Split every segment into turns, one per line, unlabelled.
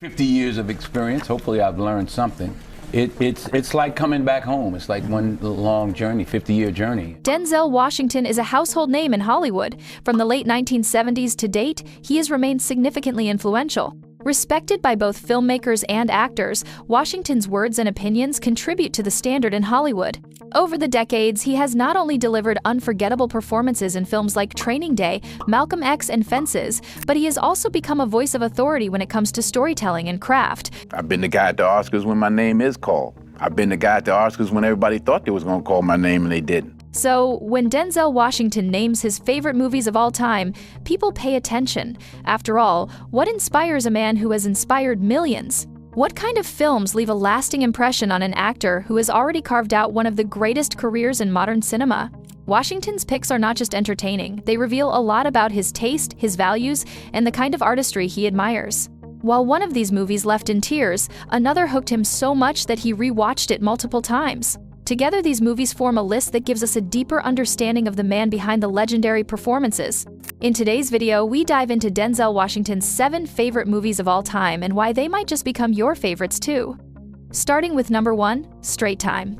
50 years of experience. Hopefully I've learned something. It's like coming back home. It's like one long journey, 50-year journey.
Denzel Washington is a household name in Hollywood. From the late 1970s to date, he has remained significantly influential. Respected by both filmmakers and actors, Washington's words and opinions contribute to the standard in Hollywood. Over the decades, he has not only delivered unforgettable performances in films like Training Day, Malcolm X, and Fences, but he has also become a voice of authority when it comes to storytelling and craft.
I've been the guy at the Oscars when my name is called. I've been the guy at the Oscars when everybody thought they was gonna call my name and they didn't.
So, when Denzel Washington names his favorite movies of all time, people pay attention. After all, what inspires a man who has inspired millions? What kind of films leave a lasting impression on an actor who has already carved out one of the greatest careers in modern cinema? Washington's picks are not just entertaining, they reveal a lot about his taste, his values, and the kind of artistry he admires. While one of these movies left in tears, another hooked him so much that he rewatched it multiple times. Together, these movies form a list that gives us a deeper understanding of the man behind the legendary performances. In today's video, we dive into Denzel Washington's 7 favorite movies of all time and why they might just become your favorites too. Starting with number 1, Straight Time.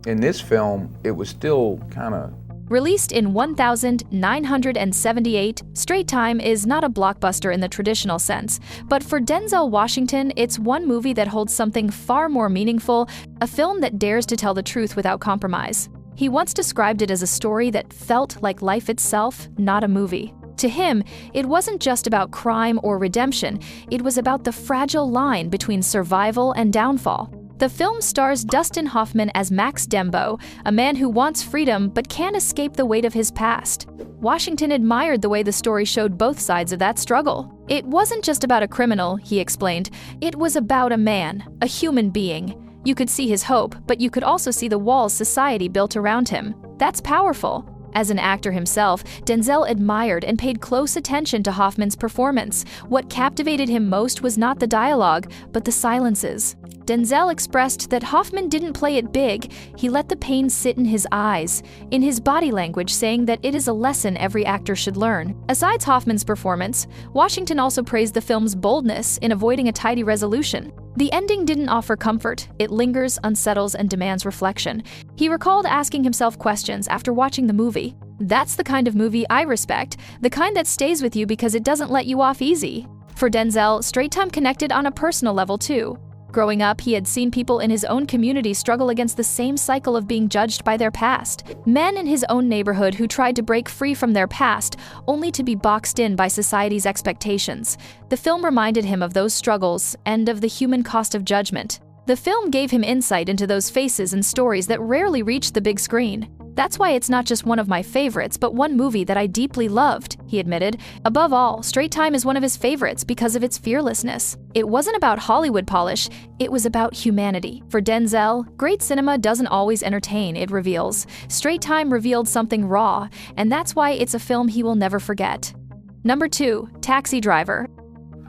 In this film, it was still kind of...
Released in 1978, Straight Time is not a blockbuster in the traditional sense, but for Denzel Washington, it's one movie that holds something far more meaningful, a film that dares to tell the truth without compromise. He once described it as a story that felt like life itself, not a movie. To him, it wasn't just about crime or redemption, it was about the fragile line between survival and downfall. The film stars Dustin Hoffman as Max Dembo, a man who wants freedom but can't escape the weight of his past. Washington admired the way the story showed both sides of that struggle. It wasn't just about a criminal, he explained. It was about a man, a human being. You could see his hope, but you could also see the walls society built around him. That's powerful. As an actor himself, Denzel admired and paid close attention to Hoffman's performance. What captivated him most was not the dialogue, but the silences. Denzel expressed that Hoffman didn't play it big, he let the pain sit in his eyes, in his body language, saying that it is a lesson every actor should learn. Aside Hoffman's performance, Washington also praised the film's boldness in avoiding a tidy resolution. The ending didn't offer comfort, it lingers, unsettles, and demands reflection. He recalled asking himself questions after watching the movie. That's the kind of movie I respect, the kind that stays with you because it doesn't let you off easy. For Denzel, Straight Time connected on a personal level too. Growing up, he had seen people in his own community struggle against the same cycle of being judged by their past. Men in his own neighborhood who tried to break free from their past, only to be boxed in by society's expectations. The film reminded him of those struggles and of the human cost of judgment. The film gave him insight into those faces and stories that rarely reached the big screen. That's why it's not just one of my favorites, but one movie that I deeply loved, he admitted. Above all, Straight Time is one of his favorites because of its fearlessness. It wasn't about Hollywood polish, it was about humanity. For Denzel, great cinema doesn't always entertain, it reveals. Straight Time revealed something raw, and that's why it's a film he will never forget. Number 2, Taxi Driver.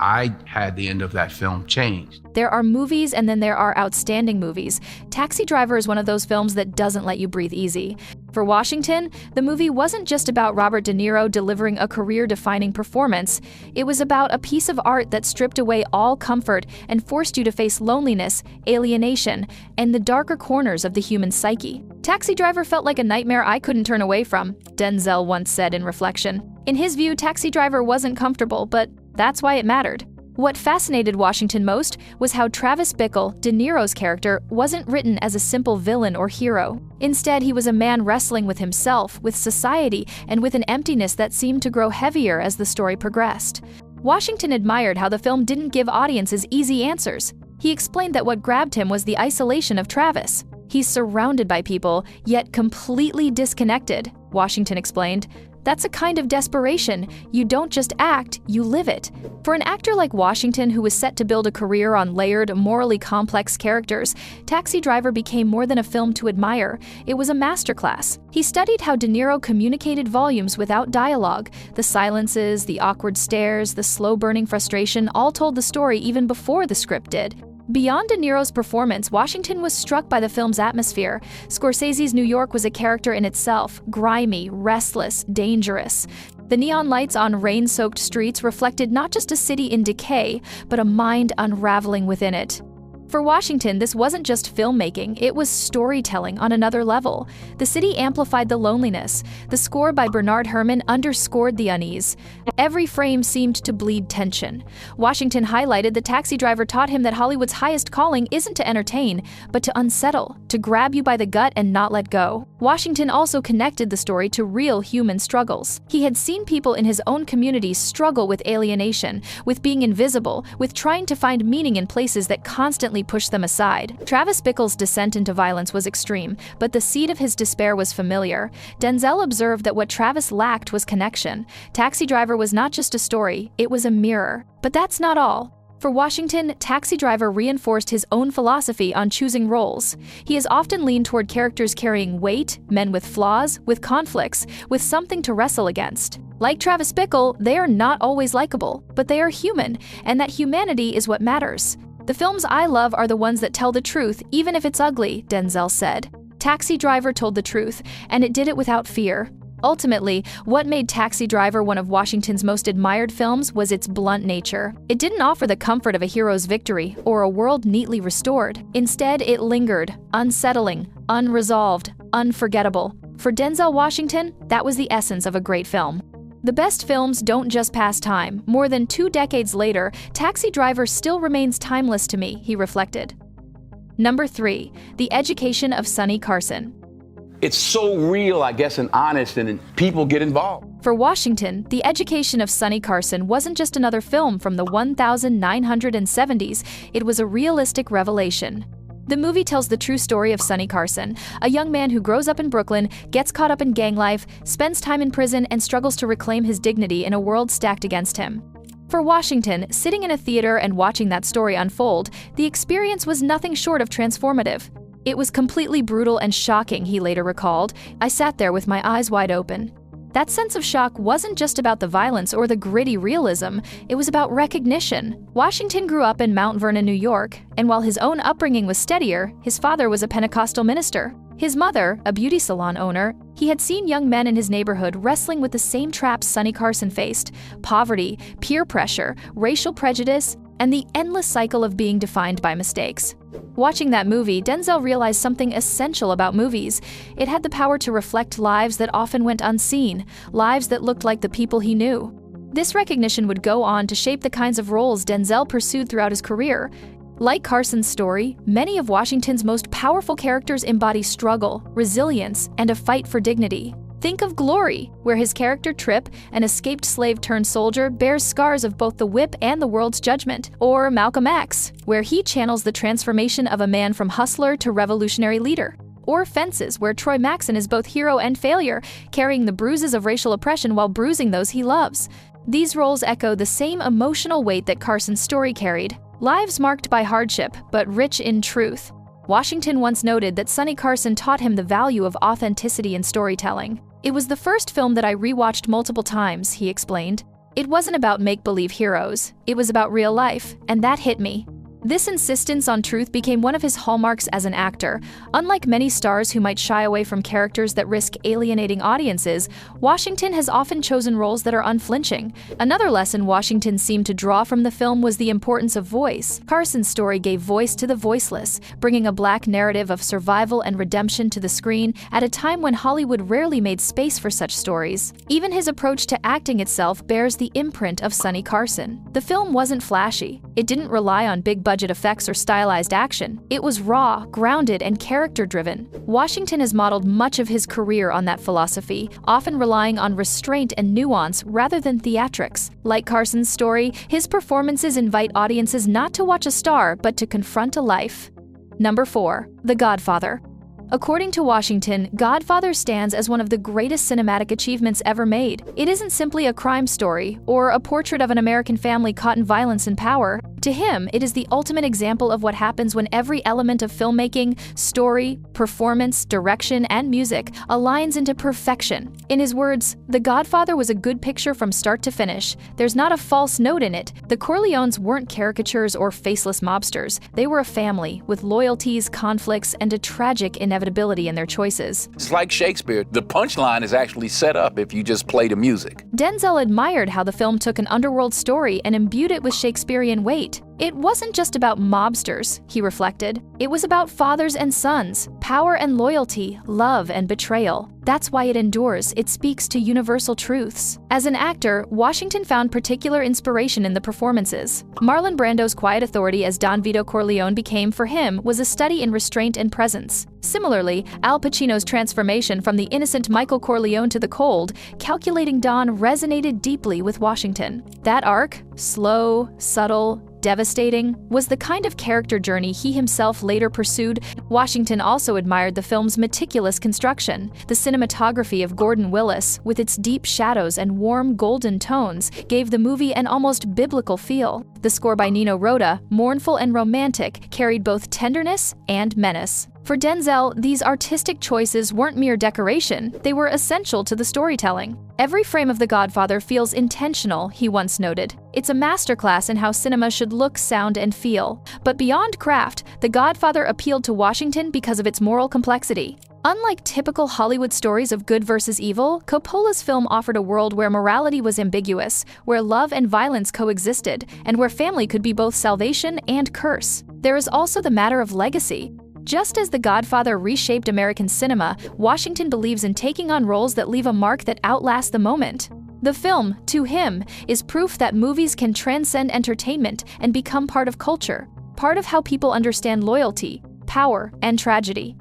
I had the end of that film changed.
There are movies and then there are outstanding movies. Taxi Driver is one of those films that doesn't let you breathe easy. For Washington, the movie wasn't just about Robert De Niro delivering a career-defining performance. It was about a piece of art that stripped away all comfort and forced you to face loneliness, alienation, and the darker corners of the human psyche. Taxi Driver felt like a nightmare I couldn't turn away from, Denzel once said in reflection. In his view, Taxi Driver wasn't comfortable, but that's why it mattered. What fascinated Washington most was how Travis Bickle, De Niro's character, wasn't written as a simple villain or hero. Instead, he was a man wrestling with himself, with society, and with an emptiness that seemed to grow heavier as the story progressed. Washington admired how the film didn't give audiences easy answers. He explained that what grabbed him was the isolation of Travis. He's surrounded by people, yet completely disconnected, Washington explained. That's a kind of desperation. You don't just act, you live it. For an actor like Washington, who was set to build a career on layered, morally complex characters, Taxi Driver became more than a film to admire. It was a masterclass. He studied how De Niro communicated volumes without dialogue. The silences, the awkward stares, the slow-burning frustration all told the story even before the script did. Beyond De Niro's performance, Washington was struck by the film's atmosphere. Scorsese's New York was a character in itself, grimy, restless, dangerous. The neon lights on rain-soaked streets reflected not just a city in decay, but a mind unraveling within it. For Washington, this wasn't just filmmaking, it was storytelling on another level. The city amplified the loneliness. The score by Bernard Herrmann underscored the unease. Every frame seemed to bleed tension. Washington highlighted the taxi driver taught him that Hollywood's highest calling isn't to entertain, but to unsettle, to grab you by the gut and not let go. Washington also connected the story to real human struggles. He had seen people in his own community struggle with alienation, with being invisible, with trying to find meaning in places that constantly pushed them aside. Travis Bickle's descent into violence was extreme, but the seed of his despair was familiar. Denzel observed that what Travis lacked was connection. Taxi Driver was not just a story, it was a mirror. But that's not all. For Washington, Taxi Driver reinforced his own philosophy on choosing roles. He has often leaned toward characters carrying weight, men with flaws, with conflicts, with something to wrestle against. Like Travis Bickle, they are not always likable, but they are human, and that humanity is what matters. The films I love are the ones that tell the truth, even if it's ugly, Denzel said. Taxi Driver told the truth, and it did it without fear. Ultimately, what made Taxi Driver one of Washington's most admired films was its blunt nature. It didn't offer the comfort of a hero's victory or a world neatly restored. Instead, it lingered, unsettling, unresolved, unforgettable. For Denzel Washington, that was the essence of a great film. The best films don't just pass time. More than 2 decades later, Taxi Driver still remains timeless to me, he reflected. Number 3, The Education of Sonny Carson.
It's so real, I guess, and honest, and people get involved.
For Washington, The Education of Sonny Carson wasn't just another film from the 1970s, it was a realistic revelation. The movie tells the true story of Sonny Carson, a young man who grows up in Brooklyn, gets caught up in gang life, spends time in prison, and struggles to reclaim his dignity in a world stacked against him. For Washington, sitting in a theater and watching that story unfold, the experience was nothing short of transformative. It was completely brutal and shocking, he later recalled. I sat there with my eyes wide open. That sense of shock wasn't just about the violence or the gritty realism, it was about recognition. Washington grew up in Mount Vernon, New York, and while his own upbringing was steadier, his father was a Pentecostal minister. His mother, a beauty salon owner, he had seen young men in his neighborhood wrestling with the same traps Sonny Carson faced: poverty, peer pressure, racial prejudice, and the endless cycle of being defined by mistakes. Watching that movie, Denzel realized something essential about movies. It had the power to reflect lives that often went unseen, lives that looked like the people he knew. This recognition would go on to shape the kinds of roles Denzel pursued throughout his career. Like Carson's story, many of Washington's most powerful characters embody struggle, resilience, and a fight for dignity. Think of Glory, where his character Trip, an escaped slave-turned-soldier, bears scars of both the whip and the world's judgment. Or Malcolm X, where he channels the transformation of a man from hustler to revolutionary leader. Or Fences, where Troy Maxson is both hero and failure, carrying the bruises of racial oppression while bruising those he loves. These roles echo the same emotional weight that Carson's story carried. Lives marked by hardship, but rich in truth. Washington once noted that Sonny Carson taught him the value of authenticity in storytelling. It was the first film that I rewatched multiple times, he explained. It wasn't about make-believe heroes. It was about real life, and that hit me. This insistence on truth became one of his hallmarks as an actor. Unlike many stars who might shy away from characters that risk alienating audiences, Washington has often chosen roles that are unflinching. Another lesson Washington seemed to draw from the film was the importance of voice. Carson's story gave voice to the voiceless, bringing a Black narrative of survival and redemption to the screen at a time when Hollywood rarely made space for such stories. Even his approach to acting itself bears the imprint of Sonny Carson. The film wasn't flashy. It didn't rely on big-budget effects or stylized action. It was raw, grounded, and character-driven. Washington has modeled much of his career on that philosophy, often relying on restraint and nuance rather than theatrics. Like Carson's story, his performances invite audiences not to watch a star, but to confront a life. Number 4, The Godfather. According to Washington, Godfather stands as one of the greatest cinematic achievements ever made. It isn't simply a crime story or a portrait of an American family caught in violence and power. To him, it is the ultimate example of what happens when every element of filmmaking, story, performance, direction, and music aligns into perfection. In his words, The Godfather was a good picture from start to finish. There's not a false note in it. The Corleones weren't caricatures or faceless mobsters. They were a family with loyalties, conflicts, and a tragic inevitability. inevitability in their choices.
It's like Shakespeare. The punchline is actually set up if you just play the music.
Denzel admired how the film took an underworld story and imbued it with Shakespearean weight. It wasn't just about mobsters, he reflected. It was about fathers and sons, power and loyalty, love and betrayal. That's why it endures. It speaks to universal truths. As an actor, Washington found particular inspiration in the performances. Marlon Brando's quiet authority as Don Vito Corleone became, for him, was a study in restraint and presence. Similarly, Al Pacino's transformation from the innocent Michael Corleone to the cold, calculating Don resonated deeply with Washington. That arc, slow, subtle, devastating, was the kind of character journey he himself later pursued. Washington also admired the film's meticulous construction. The cinematography of Gordon Willis, with its deep shadows and warm golden tones, gave the movie an almost biblical feel. The score by Nino Rota, mournful and romantic, carried both tenderness and menace. For Denzel, these artistic choices weren't mere decoration, they were essential to the storytelling. Every frame of The Godfather feels intentional, he once noted. It's a masterclass in how cinema should look, sound, and feel. But beyond craft, The Godfather appealed to Washington because of its moral complexity. Unlike typical Hollywood stories of good versus evil, Coppola's film offered a world where morality was ambiguous, where love and violence coexisted, and where family could be both salvation and curse. There is also the matter of legacy. Just as The Godfather reshaped American cinema, Washington believes in taking on roles that leave a mark that outlasts the moment. The film, to him, is proof that movies can transcend entertainment and become part of culture, part of how people understand loyalty, power, and tragedy.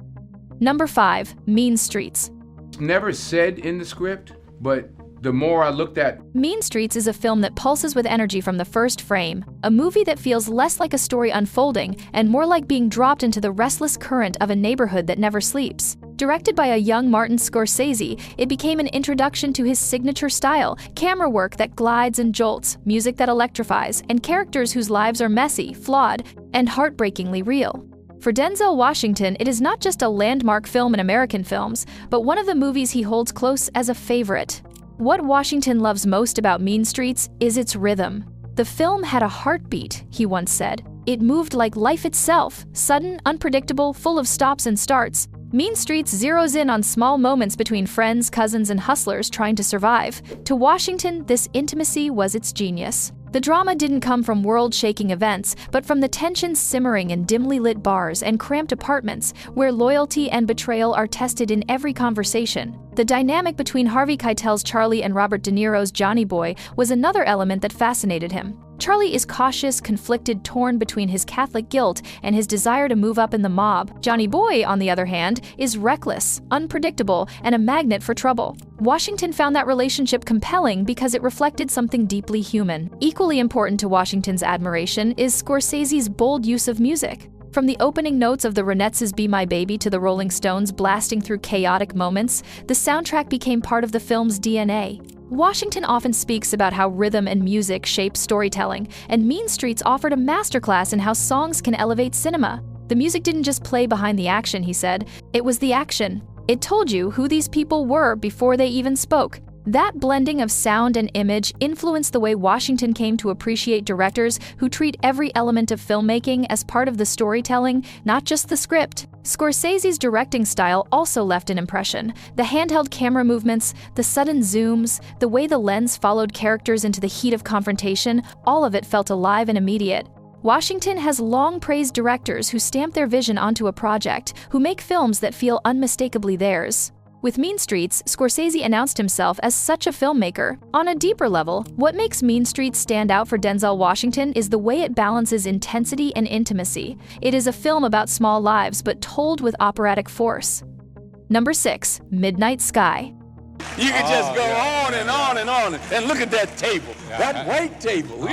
Number 5. Mean Streets.
Never said in the script, but the more I looked at
Mean Streets is a film that pulses with energy from the first frame, a movie that feels less like a story unfolding and more like being dropped into the restless current of a neighborhood that never sleeps. Directed by a young Martin Scorsese, it became an introduction to his signature style, camera work that glides and jolts, music that electrifies, and characters whose lives are messy, flawed, and heartbreakingly real. For Denzel Washington, it is not just a landmark film in American films, but one of the movies he holds close as a favorite. What Washington loves most about Mean Streets is its rhythm. The film had a heartbeat, he once said. It moved like life itself, sudden, unpredictable, full of stops and starts. Mean Streets zeroes in on small moments between friends, cousins, and hustlers trying to survive. To Washington, this intimacy was its genius. The drama didn't come from world-shaking events, but from the tension simmering in dimly lit bars and cramped apartments, where loyalty and betrayal are tested in every conversation. The dynamic between Harvey Keitel's Charlie and Robert De Niro's Johnny Boy was another element that fascinated him. Charlie is cautious, conflicted, torn between his Catholic guilt and his desire to move up in the mob. Johnny Boy, on the other hand, is reckless, unpredictable, and a magnet for trouble. Washington found that relationship compelling because it reflected something deeply human. Equally important to Washington's admiration is Scorsese's bold use of music. From the opening notes of the Ronettes' Be My Baby to the Rolling Stones blasting through chaotic moments, the soundtrack became part of the film's DNA. Washington often speaks about how rhythm and music shape storytelling, and Mean Streets offered a masterclass in how songs can elevate cinema. The music didn't just play behind the action, he said. It was the action. It told you who these people were before they even spoke. That blending of sound and image influenced the way Washington came to appreciate directors who treat every element of filmmaking as part of the storytelling, not just the script. Scorsese's directing style also left an impression. The handheld camera movements, the sudden zooms, the way the lens followed characters into the heat of confrontation, all of it felt alive and immediate. Washington has long praised directors who stamp their vision onto a project, who make films that feel unmistakably theirs. With Mean Streets, Scorsese announced himself as such a filmmaker. On a deeper level, what makes Mean Streets stand out for Denzel Washington is the way it balances intensity and intimacy. It is a film about small lives, but told with operatic force. Number 6. Midnight Sky.
You can just go on and on and on. And look at that table, that white table,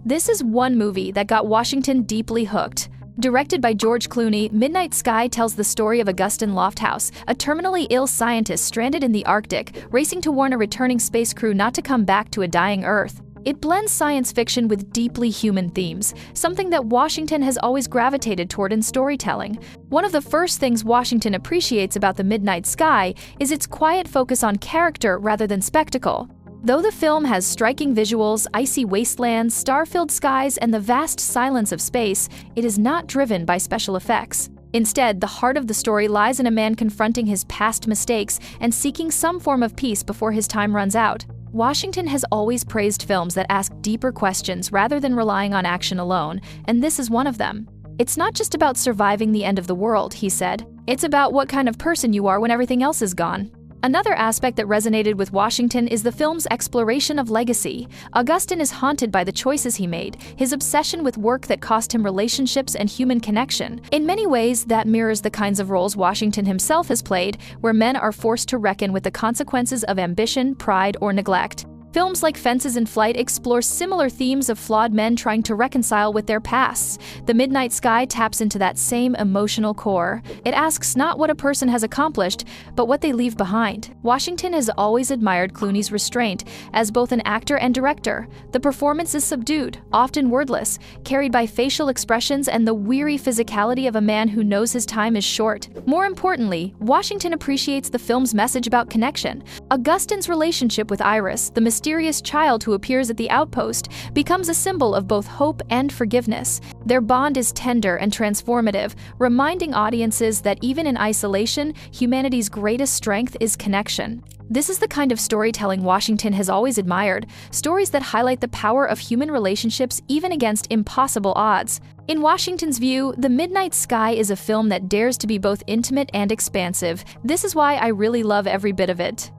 This is one movie that got Washington deeply hooked. Directed by George Clooney, Midnight Sky tells the story of Augustin Lofthouse, a terminally ill scientist stranded in the Arctic, racing to warn a returning space crew not to come back to a dying Earth. It blends science fiction with deeply human themes, something that Washington has always gravitated toward in storytelling. One of the first things Washington appreciates about The Midnight Sky is its quiet focus on character rather than spectacle. Though the film has striking visuals, icy wastelands, star-filled skies, and the vast silence of space, it is not driven by special effects. Instead, the heart of the story lies in a man confronting his past mistakes and seeking some form of peace before his time runs out. Washington has always praised films that ask deeper questions rather than relying on action alone, and this is one of them. "It's not just about surviving the end of the world," he said. "It's about what kind of person you are when everything else is gone." Another aspect that resonated with Washington is the film's exploration of legacy. Augustin is haunted by the choices he made, his obsession with work that cost him relationships and human connection. In many ways, that mirrors the kinds of roles Washington himself has played, where men are forced to reckon with the consequences of ambition, pride, or neglect. Films like Fences in Flight explore similar themes of flawed men trying to reconcile with their pasts. The Midnight Sky taps into that same emotional core. It asks not what a person has accomplished, but what they leave behind. Washington has always admired Clooney's restraint as both an actor and director. The performance is subdued, often wordless, carried by facial expressions and the weary physicality of a man who knows his time is short. More importantly, Washington appreciates the film's message about connection. Augustin's relationship with Iris, the mysterious child who appears at the outpost, becomes a symbol of both hope and forgiveness. Their bond is tender and transformative, reminding audiences that even in isolation, humanity's greatest strength is connection. This is the kind of storytelling Washington has always admired, stories that highlight the power of human relationships even against impossible odds. In Washington's view, The Midnight Sky is a film that dares to be both intimate and expansive. This is why I really love every bit of it.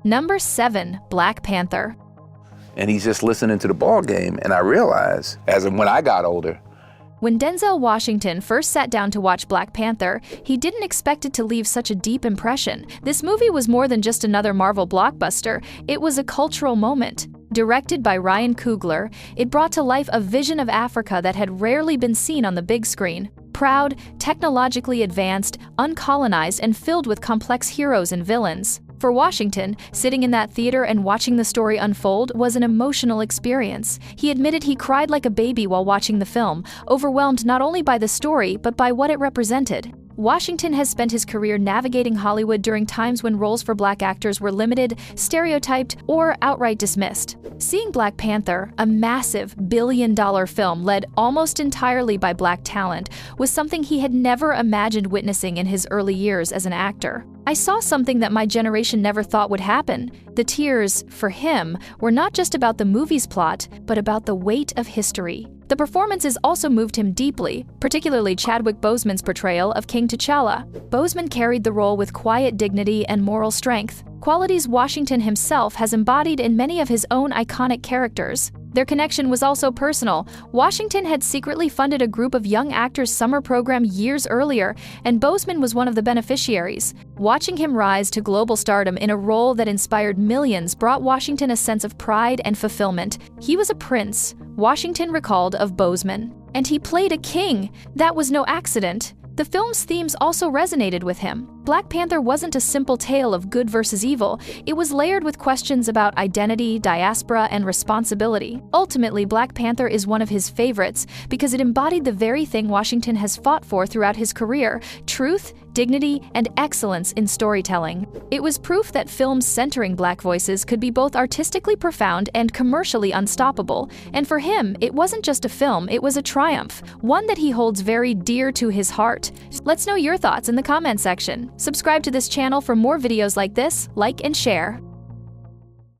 Number 7, Black Panther.
And he's just listening to the ball game, and I realized, as of when I got older,
when Denzel Washington first sat down to watch Black Panther, he didn't expect it to leave such a deep impression. This movie was more than just another Marvel blockbuster, it was a cultural moment. Directed by Ryan Coogler, it brought to life a vision of Africa that had rarely been seen on the big screen. Proud, technologically advanced, uncolonized, and filled with complex heroes and villains. For Washington, sitting in that theater and watching the story unfold was an emotional experience. He admitted he cried like a baby while watching the film, overwhelmed not only by the story, but by what it represented. Washington has spent his career navigating Hollywood during times when roles for black actors were limited, stereotyped, or outright dismissed. Seeing Black Panther, a massive billion-dollar film led almost entirely by black talent, was something he had never imagined witnessing in his early years as an actor. I saw something that my generation never thought would happen. The tears, for him, were not just about the movie's plot, but about the weight of history. The performances also moved him deeply, particularly Chadwick Boseman's portrayal of King T'Challa. Boseman carried the role with quiet dignity and moral strength, qualities Washington himself has embodied in many of his own iconic characters. Their connection was also personal. Washington had secretly funded a group of young actors' summer program years earlier, and Boseman was one of the beneficiaries. Watching him rise to global stardom in a role that inspired millions brought Washington a sense of pride and fulfillment. He was a prince, Washington recalled of Boseman. And he played a king. That was no accident. The film's themes also resonated with him. Black Panther wasn't a simple tale of good versus evil. It was layered with questions about identity, diaspora, and responsibility. Ultimately, Black Panther is one of his favorites because it embodied the very thing Washington has fought for throughout his career: truth, dignity, and excellence in storytelling. It was proof that films centering black voices could be both artistically profound and commercially unstoppable. And for him, it wasn't just a film, it was a triumph, one that he holds very dear to his heart. Let's know your thoughts in the comment section. Subscribe to this channel for more videos like this, like and share.